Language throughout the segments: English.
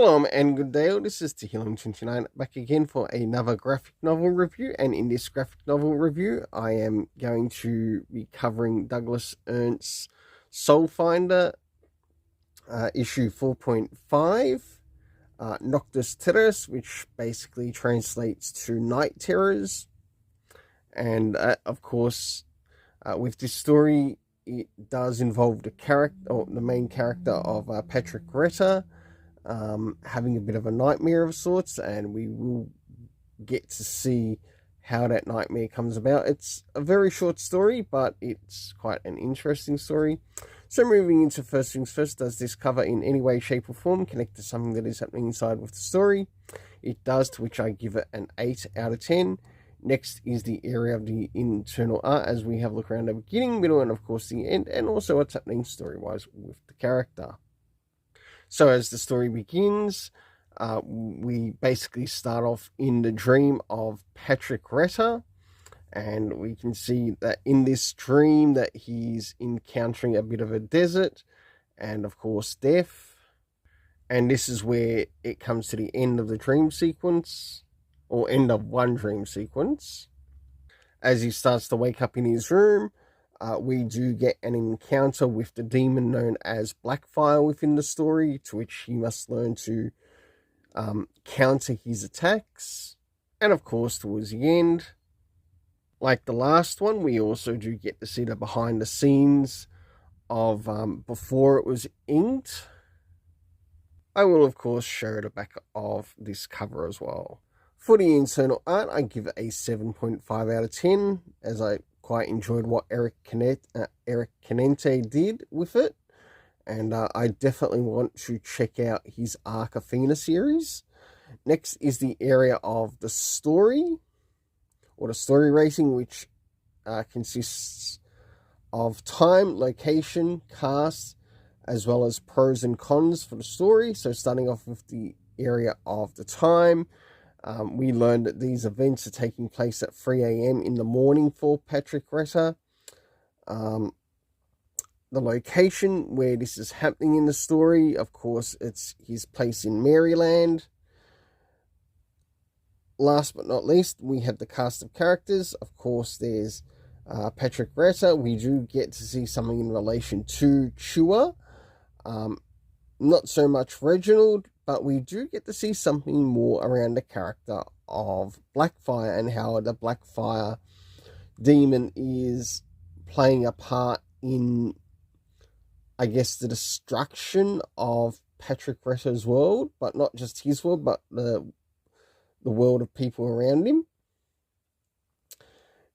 Shalom and good day. This is Tehillim29 back again for another graphic novel review. And in this graphic novel review, I am going to be covering Douglas Ernst's Soulfinder, issue 4.5, Noctis Terrors, which basically translates to night terrors. And of course, with this story, it does involve the main character of Patrick Retta, having a bit of a nightmare of sorts, and we will get to see how that nightmare comes about. It's a very short story, but it's quite an interesting story. So moving into first things first, does this cover in any way, shape or form connect to something that is happening inside with the story? It does, to which I give it an 8 out of 10. Next is the area of the internal art, as we have a look around the beginning, middle, and of course the end, and also what's happening story-wise with the character. So as the story begins, we basically start off in the dream of Patrick Retta, and we can see that in this dream that he's encountering a bit of a desert and of course death. And this is where it comes to the end of the dream sequence, or end of one dream sequence. As he starts to wake up in his room, we do get an encounter with the demon known as Blackfire within the story, to which he must learn to counter his attacks. And of course, towards the end, like the last one, we also do get to see the behind the scenes of before it was inked. I will of course show the back of this cover as well. For the internal art, I give it a 7.5 out of 10, as I quite enjoyed what Eric Canente did with it. And I definitely want to check out his Arc Athena series. Next is the area of the story, or the story rating, which consists of time, location, cast, as well as pros and cons for the story. So starting off with the area of the time, we learned that these events are taking place at 3 a.m. in the morning for Patrick Retta. The location where this is happening in the story, of course, it's his place in Maryland. Last but not least, we have the cast of characters. Of course, there's Patrick Retta. We do get to see something in relation to Chua. Not so much Reginald, but we do get to see something more around the character of Blackfire and how the Blackfire demon is playing a part in, I guess, the destruction of Patrick Retta's world, but not just his world, but the world of people around him.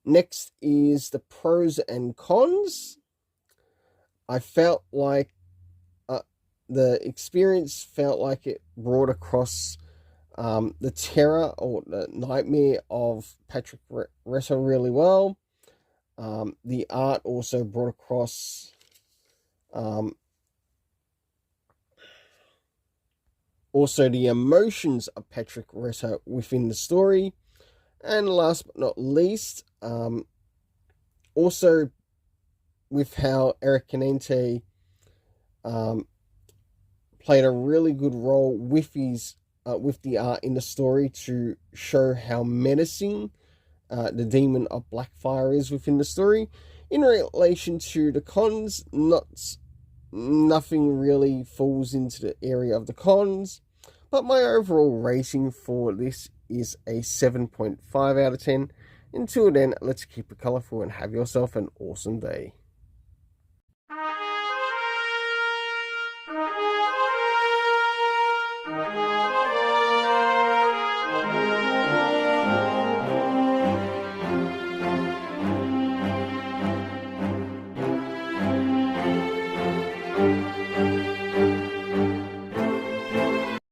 Next is the pros and cons. I felt like the experience felt like it brought across the terror or the nightmare of Patrick Retta really well. The art also brought across also the emotions of Patrick Retta within the story. And last but not least, also with how Eric Canente played a really good role with his with the art in the story to show how menacing the demon of Blackfire is within the story. In relation to the cons, nothing really falls into the area of the cons, but my overall rating for this is a 7.5 out of 10. Until then, let's keep it colourful and have yourself an awesome day.